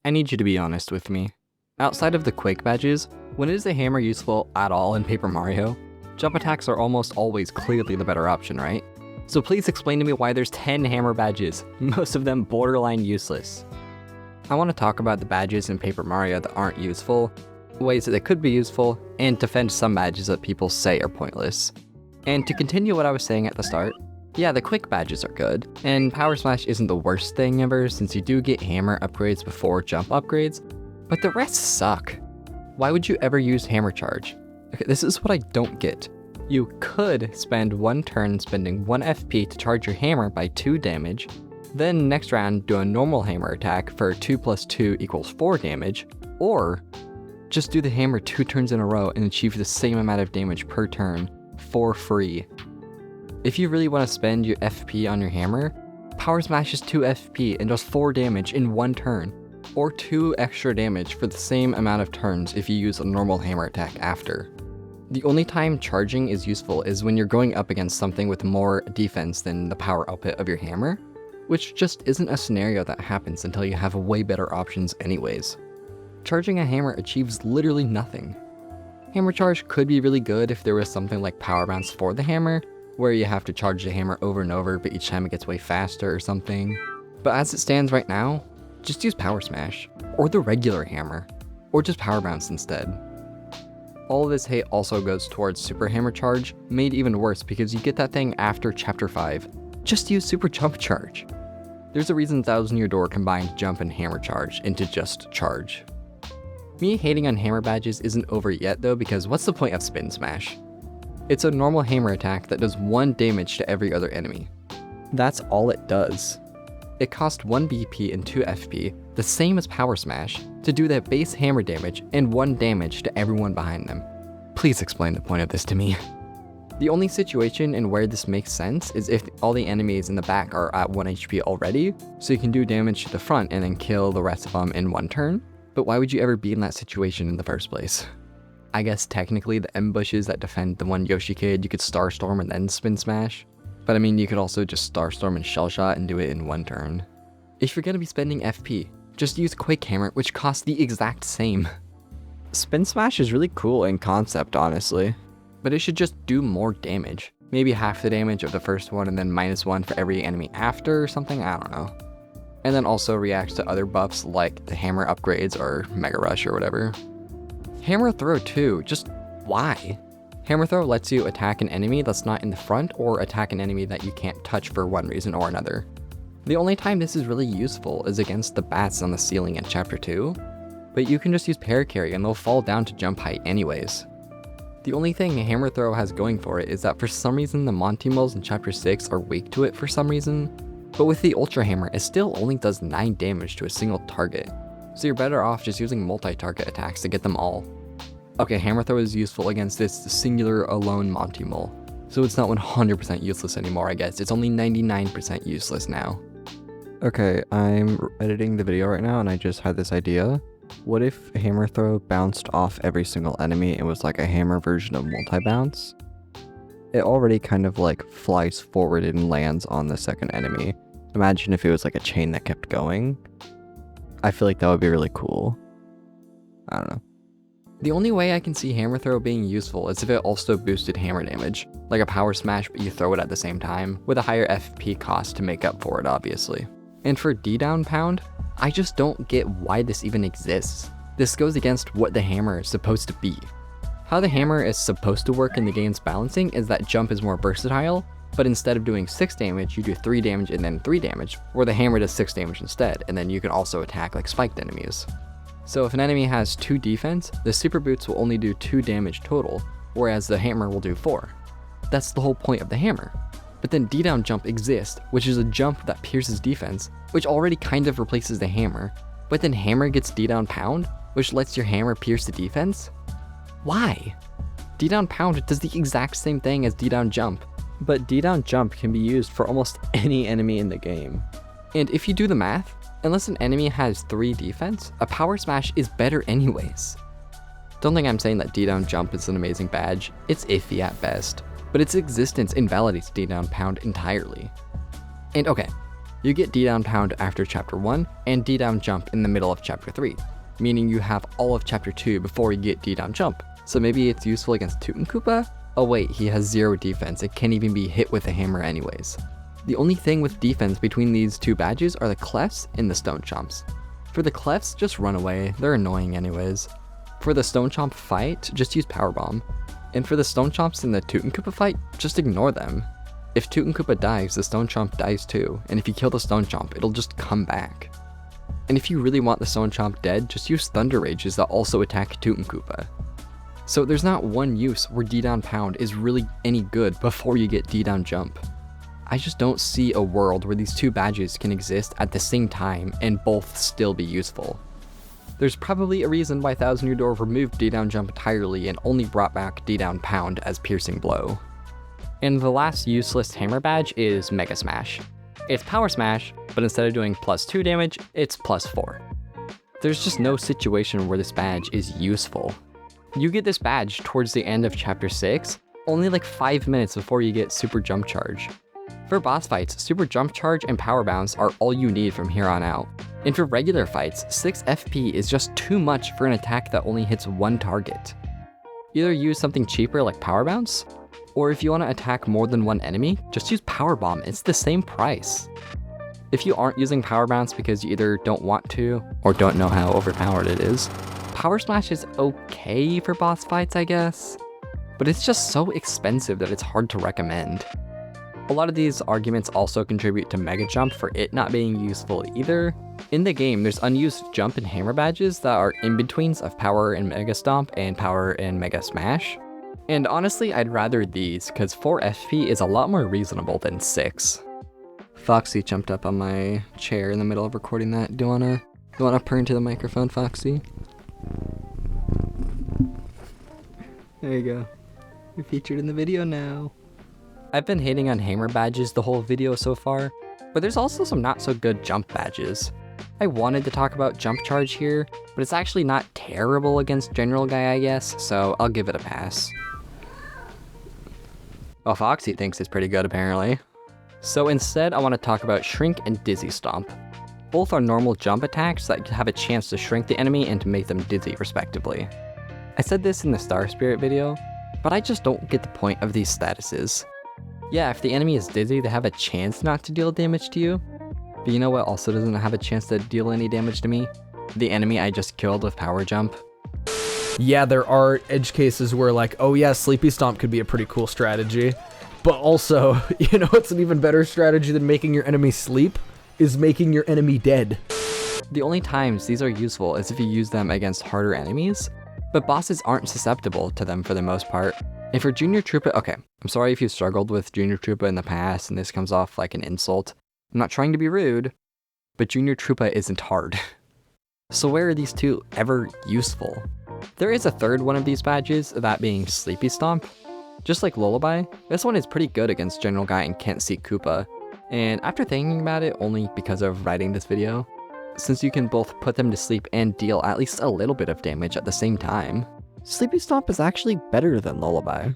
I need you to be honest with me. Outside of the Quake badges, when is the hammer useful at all in Paper Mario? Jump attacks are almost always clearly the better option, right? So please explain to me why there's 10 hammer badges, most of them borderline useless. I want to talk about the badges in Paper Mario that aren't useful, ways that they could be useful, and defend some badges that people say are pointless. And to continue what I was saying at the start, yeah, the quick badges are good, and Power Smash isn't the worst thing ever since you do get hammer upgrades before jump upgrades, but the rest suck. Why would you ever use Hammer Charge? Okay, this is what I don't get. You could spend one turn spending 1 FP to charge your hammer by 2 damage, then next round do a normal hammer attack for 2 plus 2 equals 4 damage, or just do the hammer 2 turns in a row and achieve the same amount of damage per turn for free. If you really want to spend your FP on your hammer, Power Smash is 2 FP and does 4 damage in 1 turn, or 2 extra damage for the same amount of turns if you use a normal hammer attack after. The only time charging is useful is when you're going up against something with more defense than the power output of your hammer, which just isn't a scenario that happens until you have way better options anyways. Charging a hammer achieves literally nothing. Hammer Charge could be really good if there was something like Power Bounce for the hammer, where you have to charge the hammer over and over but each time it gets way faster or something. But as it stands right now, just use Power Smash, or the regular hammer, or just Power Bounce instead. All of this hate also goes towards Super Hammer Charge, made even worse because you get that thing after Chapter 5. Just use Super Jump Charge. There's a reason Thousand Year Door combined Jump and Hammer Charge into just Charge. Me hating on hammer badges isn't over yet though, because what's the point of Spin Smash? It's a normal hammer attack that does 1 damage to every other enemy. That's all it does. It costs 1 BP and 2 FP, the same as Power Smash, to do that base hammer damage and 1 damage to everyone behind them. Please explain the point of this to me. The only situation in where this makes sense is if all the enemies in the back are at 1 HP already, so you can do damage to the front and then kill the rest of them in 1 turn. But why would you ever be in that situation in the first place? I guess technically the ambushes that defend the one Yoshi kid, you could Starstorm and then Spin Smash. But I mean, you could also just Starstorm and Shell Shot and do it in 1 turn. If you're gonna be spending FP, just use Quake Hammer, which costs the exact same. Spin Smash is really cool in concept, honestly, but it should just do more damage. Maybe half the damage of the first one and then -1 for every enemy after or something, I don't know. And then also reacts to other buffs like the hammer upgrades or Mega Rush or whatever. Hammer Throw too, just why? Hammer Throw lets you attack an enemy that's not in the front or attack an enemy that you can't touch for one reason or another. The only time this is really useful is against the bats on the ceiling in Chapter 2, but you can just use Paracarry and they'll fall down to jump height anyways. The only thing Hammer Throw has going for it is that for some reason the Monty Moles in Chapter 6 are weak to it for some reason, but with the Ultra Hammer it still only does 9 damage to a single target, so you're better off just using multi-target attacks to get them all. Okay, Hammer Throw is useful against this singular alone Monty Mole, so it's not 100% useless anymore, I guess. It's only 99% useless now. Okay, I'm editing the video right now and I just had this idea. What if Hammer Throw bounced off every single enemy and was like a hammer version of multi-bounce? It already kind of like flies forward and lands on the second enemy. Imagine if it was like a chain that kept going. I feel like that would be really cool. I don't know. The only way I can see Hammer Throw being useful is if it also boosted hammer damage, like a Power Smash but you throw it at the same time, with a higher FP cost to make up for it obviously. And for D-Down Pound, I just don't get why this even exists. This goes against what the hammer is supposed to be. How the hammer is supposed to work in the game's balancing is that jump is more versatile, but instead of doing 6 damage, you do 3 damage and then 3 damage, where the hammer does 6 damage instead, and then you can also attack like spiked enemies. So if an enemy has 2 defense, the Super Boots will only do 2 damage total, whereas the hammer will do 4. That's the whole point of the hammer. But then D-Down Jump exists, which is a jump that pierces defense, which already kind of replaces the hammer, but then hammer gets D-Down Pound, which lets your hammer pierce the defense? Why? D-Down Pound does the exact same thing as D-Down Jump, but D-Down Jump can be used for almost any enemy in the game. And if you do the math, unless an enemy has 3 defense, a Power Smash is better anyways. Don't think I'm saying that D-Down Jump is an amazing badge, it's iffy at best, but its existence invalidates D-Down Pound entirely. And okay, You get D down pound after chapter 1 and D down jump in the middle of chapter 3, meaning you have all of chapter 2 before you get D down jump. So maybe it's useful against Koopa? Oh wait, he has 0 defense, it can't even be hit with a hammer anyways. The only thing with defense between these two badges are the clefs and the stone chomps. For the clefs, just run away, they're annoying anyways. For the stone chomp fight, just use power bomb. And for the stone chomps in the Koopa fight, just ignore them. If Koopa dies, the stone chomp dies too, and if you kill the stone chomp, it'll just come back. And if you really want the stone chomp dead, just use thunder rages that also attack Koopa. So there's not one use where D down pound is really any good before you get D down jump. I just don't see a world where these two badges can exist at the same time and both still be useful. There's probably a reason why Thousand Year Door removed D down jump entirely and only brought back D down pound as piercing blow. And the last useless hammer badge is Mega Smash. It's Power Smash, but instead of doing +2 damage, it's +4. There's just no situation where this badge is useful. You get this badge towards the end of chapter 6, only like 5 minutes before you get Super Jump Charge. For boss fights, Super Jump Charge and Power Bounce are all you need from here on out. And for regular fights, 6 FP is just too much for an attack that only hits one target. Either use something cheaper like Power Bounce, or if you want to attack more than one enemy, just use Power Bomb, it's the same price. If you aren't using Power Bounce because you either don't want to, or don't know how overpowered it is, Power Smash is okay for boss fights, I guess, but it's just so expensive that it's hard to recommend. A lot of these arguments also contribute to Mega Jump for it not being useful either. In the game, there's unused jump and hammer badges that are in-betweens of Power and Mega Stomp and Power and Mega Smash. And honestly, I'd rather these, cause 4 FP is a lot more reasonable than 6. Foxy jumped up on my chair in the middle of recording that. Do you wanna purr into the microphone, Foxy? There you go. You're featured in the video now. I've been hating on hammer badges the whole video so far, but there's also some not so good jump badges. I wanted to talk about jump charge here, but it's actually not terrible against General Guy, I guess, so I'll give it a pass. Well, Foxy thinks it's pretty good apparently. So instead, I want to talk about Shrink and Dizzy Stomp. Both are normal jump attacks that have a chance to shrink the enemy and to make them dizzy respectively. I said this in the Star Spirit video, but I just don't get the point of these statuses. Yeah, if the enemy is dizzy, they have a chance not to deal damage to you. But you know what also doesn't have a chance to deal any damage to me? The enemy I just killed with Power Jump. Yeah, there are edge cases where like, oh yeah, Sleepy Stomp could be a pretty cool strategy. But also, you know what's an even better strategy than making your enemy sleep? Is making your enemy dead. The only times these are useful is if you use them against harder enemies, but bosses aren't susceptible to them for the most part. And for Junior Troopa, okay, I'm sorry if you struggled with Junior Troopa in the past and this comes off like an insult. I'm not trying to be rude, but Junior Troopa isn't hard. So where are these two ever useful? There is a third one of these badges, that being Sleepy Stomp. Just like Lullaby, this one is pretty good against General Guy and Can't See Koopa. And after thinking about it, only because of writing this video, since you can both put them to sleep and deal at least a little bit of damage at the same time, Sleepy Stomp is actually better than Lullaby.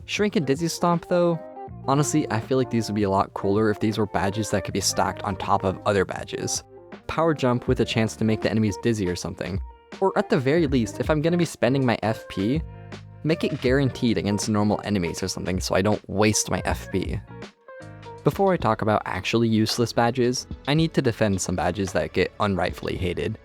Shrink and Dizzy Stomp though, honestly I feel like these would be a lot cooler if these were badges that could be stacked on top of other badges. Power Jump with a chance to make the enemies dizzy or something. Or at the very least, if I'm gonna be spending my FP, make it guaranteed against normal enemies or something so I don't waste my FP. Before I talk about actually useless badges, I need to defend some badges that get unrightfully hated.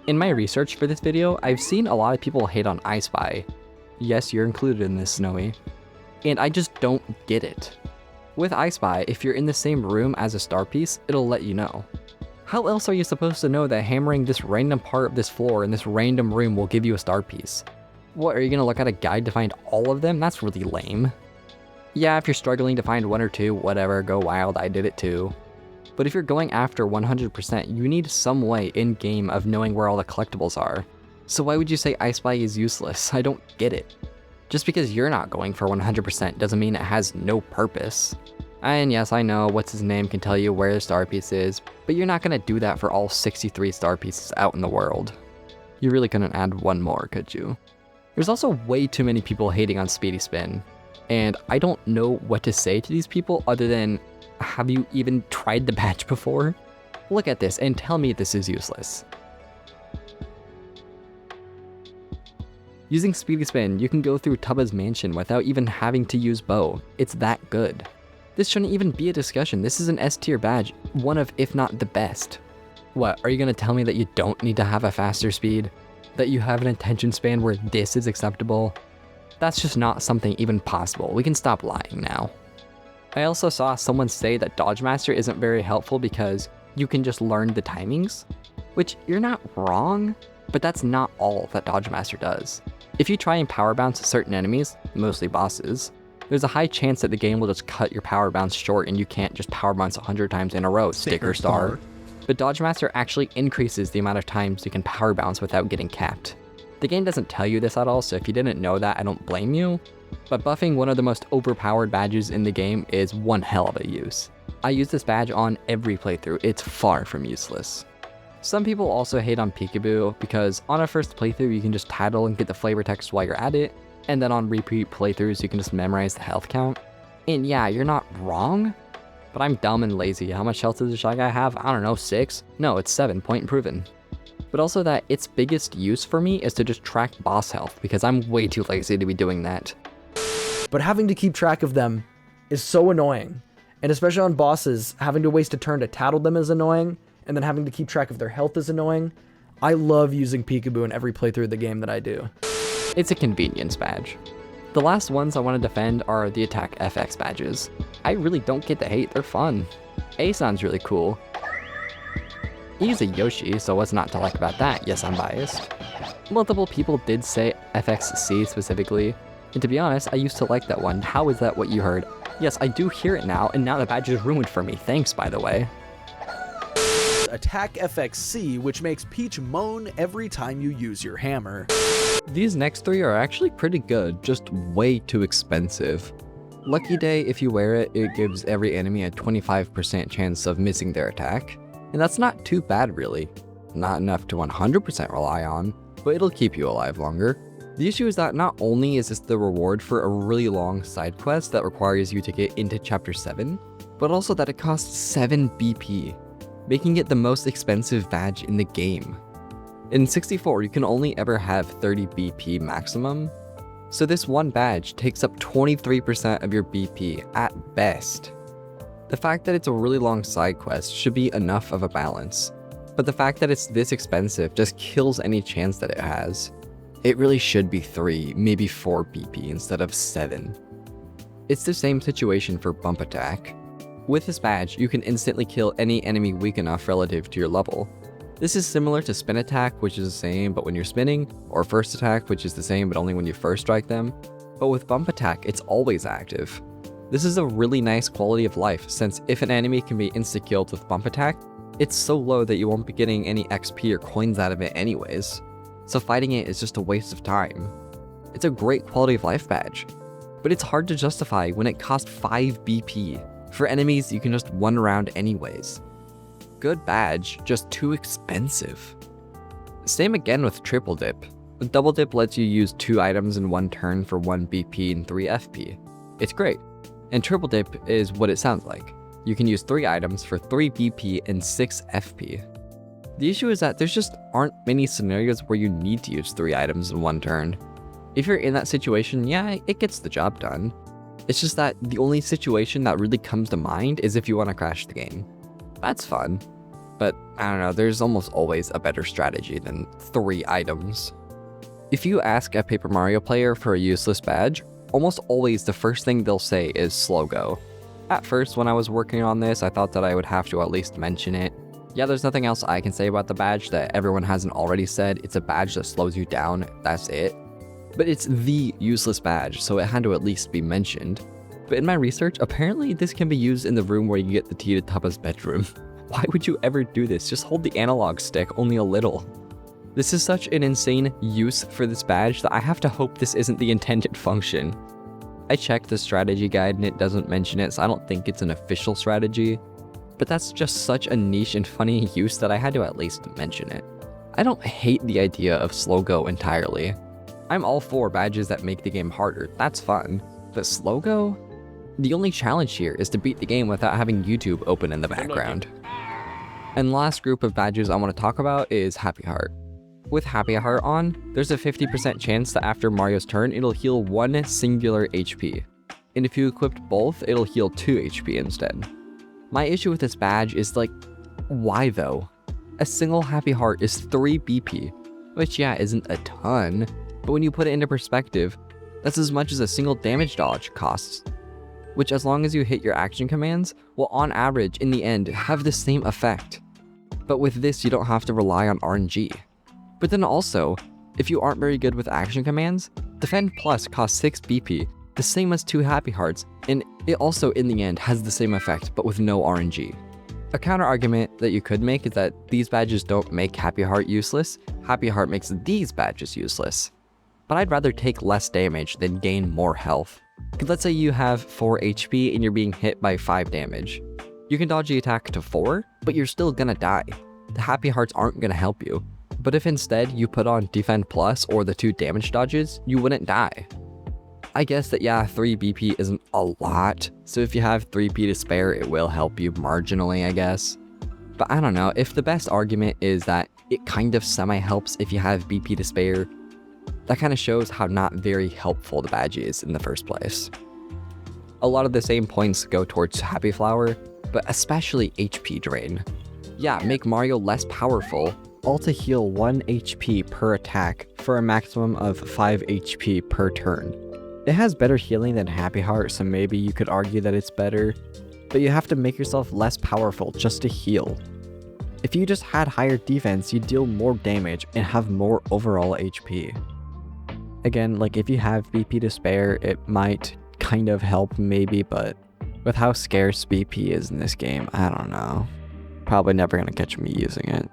In my research for this video, I've seen a lot of people hate on I Spy. Yes, you're included in this, Snowy. And I just don't get it. With I Spy, if you're in the same room as a star piece, it'll let you know. How else are you supposed to know that hammering this random part of this floor in this random room will give you a star piece? What, are you gonna look at a guide to find all of them? That's really lame. Yeah, if you're struggling to find one or two, whatever, go wild, I did it too. But if you're going after 100%, you need some way in-game of knowing where all the collectibles are. So why would you say I Spy is useless? I don't get it. Just because you're not going for 100% doesn't mean it has no purpose. And yes, I know what's his name can tell you where the star piece is, but you're not gonna do that for all 63 star pieces out in the world. You really couldn't add one more, could you? There's also way too many people hating on Speedy Spin. And I don't know what to say to these people other than, have you even tried the badge before? Look at this and tell me this is useless. Using Speedy Spin, you can go through Tubba's mansion without even having to use bow. It's that good. This shouldn't even be a discussion. This is an S tier badge, one of, if not the best. What, are you gonna tell me that you don't need to have a faster speed? That you have an attention span where this is acceptable? That's just not something even possible. We can stop lying now. I also saw someone say that Dodge Master isn't very helpful because you can just learn the timings, which you're not wrong, but that's not all that Dodge Master does. If you try and power bounce certain enemies, mostly bosses, there's a high chance that the game will just cut your power bounce short and you can't just power bounce 100 times in a row, sticker star. But Dodge Master actually increases the amount of times you can power bounce without getting capped. The game doesn't tell you this at all, so if you didn't know that, I don't blame you, but buffing one of the most overpowered badges in the game is one hell of a use. I use this badge on every playthrough, it's far from useless. Some people also hate on Peakaboo because on a first playthrough you can just tattle and get the flavor text while you're at it, and then on repeat playthroughs you can just memorize the health count. And yeah, you're not wrong, but I'm dumb and lazy. How much health does the Shy Guy have? I don't know, 6? No, it's 7, point proven. But also that its biggest use for me is to just track boss health because I'm way too lazy to be doing that. But having to keep track of them is so annoying. And especially on bosses, having to waste a turn to tattle them is annoying, and then having to keep track of their health is annoying. I love using Peekaboo in every playthrough of the game that I do. It's a convenience badge. The last ones I want to defend are the Attack FX badges. I really don't get the hate, they're fun. A-san's really cool. He used a Yoshi, so what's not to like about that? Yes, I'm biased. Multiple people did say FXC specifically, and to be honest, I used to like that one. How is that what you heard? Yes, I do hear it now, and now the badge is ruined for me. Thanks, by the way. Attack FXC, which makes Peach moan every time you use your hammer. These next three are actually pretty good, just way too expensive. Lucky Day, if you wear it, it gives every enemy a 25% chance of missing their attack. And that's not too bad really. Not enough to 100% rely on, but it'll keep you alive longer. The issue is that not only is this the reward for a really long side quest that requires you to get into chapter 7, but also that it costs 7 BP, making it the most expensive badge in the game. In 64, you can only ever have 30 BP maximum, so this one badge takes up 23% of your BP at best. The fact that it's a really long side quest should be enough of a balance, but the fact that it's this expensive just kills any chance that it has. It really should be 3, maybe 4 BP instead of 7. It's the same situation for Bump Attack. With this badge, you can instantly kill any enemy weak enough relative to your level. This is similar to Spin Attack, which is the same but when you're spinning, or First Attack, which is the same but only when you first strike them. But with Bump Attack, it's always active. This is a really nice quality of life, since if an enemy can be insta-killed with Bump Attack, it's so low that you won't be getting any XP or coins out of it anyways. So fighting it is just a waste of time. It's a great quality of life badge, but it's hard to justify when it costs 5 BP for enemies you can just one around anyways. Good badge, just too expensive. Same again with Triple Dip. Double Dip lets you use 2 items in one turn for 1 BP and 3 FP. It's great. And Triple Dip is what it sounds like. You can use 3 items for 3 BP and 6 FP. The issue is that there's just aren't many scenarios where you need to use 3 items in one turn. If you're in that situation, yeah, it gets the job done. It's just that the only situation that really comes to mind is if you want to crash the game. That's fun, but I don't know, there's almost always a better strategy than 3 items. If you ask a Paper Mario player for a useless badge, almost always the first thing they'll say is slow go. At first, when I was working on this, I thought that I would have to at least mention it. Yeah, there's nothing else I can say about the badge that everyone hasn't already said. It's a badge that slows you down, that's it. But it's the useless badge, so it had to at least be mentioned. But in my research, apparently this can be used in the room where you get the key to Tubba's bedroom. Why would you ever do this? Just hold the analog stick, only a little. This is such an insane use for this badge that I have to hope this isn't the intended function. I checked the strategy guide and it doesn't mention it, so I don't think it's an official strategy. But that's just such a niche and funny use that I had to at least mention it. I don't hate the idea of slow go entirely. I'm all for badges that make the game harder, that's fun. But slow go? The only challenge here is to beat the game without having YouTube open in the background. And the last group of badges I want to talk about is Happy Heart. With Happy Heart on, there's a 50% chance that after Mario's turn, it'll heal 1 singular HP. And if you equipped both, it'll heal 2 HP instead. My issue with this badge is like, why though? A single Happy Heart is 3 BP, which yeah, isn't a ton, but when you put it into perspective, that's as much as a single damage dodge costs. Which as long as you hit your action commands, will on average in the end have the same effect. But with this you don't have to rely on RNG. But then also, if you aren't very good with action commands, Defend Plus costs 6 BP, the same as 2 Happy Hearts, and it also in the end has the same effect but with no RNG. A counter argument that you could make is that these badges don't make Happy Heart useless, Happy Heart makes these badges useless. But I'd rather take less damage than gain more health. Let's say you have 4 HP and you're being hit by 5 damage. You can dodge the attack to 4, but you're still gonna die. The Happy Hearts aren't gonna help you. But if instead you put on Defend Plus or the 2 damage dodges, you wouldn't die. I guess that yeah, 3 BP isn't a lot, so if you have 3 P to spare, it will help you marginally, I guess. But I don't know, if the best argument is that it kind of semi-helps if you have BP to spare, that kind of shows how not very helpful the badge is in the first place. A lot of the same points go towards Happy Flower, but especially HP drain. Yeah, make Mario less powerful, all to heal 1 HP per attack for a maximum of 5 HP per turn. It has better healing than Happy Heart, so maybe you could argue that it's better, but you have to make yourself less powerful just to heal. If you just had higher defense, you'd deal more damage and have more overall HP. Again, like if you have BP to spare, it might kind of help maybe, but with how scarce BP is in this game, I don't know. Probably never gonna catch me using it.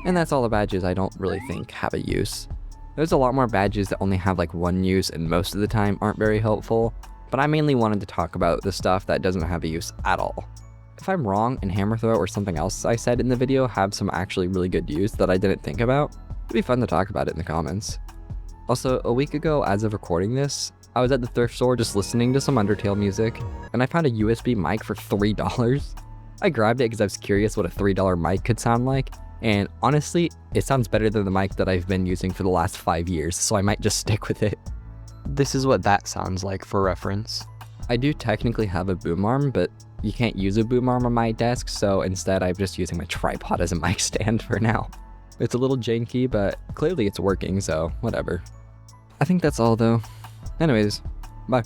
And that's all the badges I don't really think have a use. There's a lot more badges that only have like 1 use and most of the time aren't very helpful, but I mainly wanted to talk about the stuff that doesn't have a use at all. If I'm wrong and Hammer Throw or something else I said in the video have some actually really good use that I didn't think about, it'd be fun to talk about it in the comments. Also, a week ago as of recording this, I was at the thrift store just listening to some Undertale music, and I found a USB mic for $3. I grabbed it because I was curious what a $3 mic could sound like, and honestly, it sounds better than the mic that I've been using for the last 5 years, so I might just stick with it. This is what that sounds like for reference. I do technically have a boom arm, but you can't use a boom arm on my desk, so instead I'm just using my tripod as a mic stand for now. It's a little janky, but clearly it's working, so whatever. I think that's all though. Anyways, bye.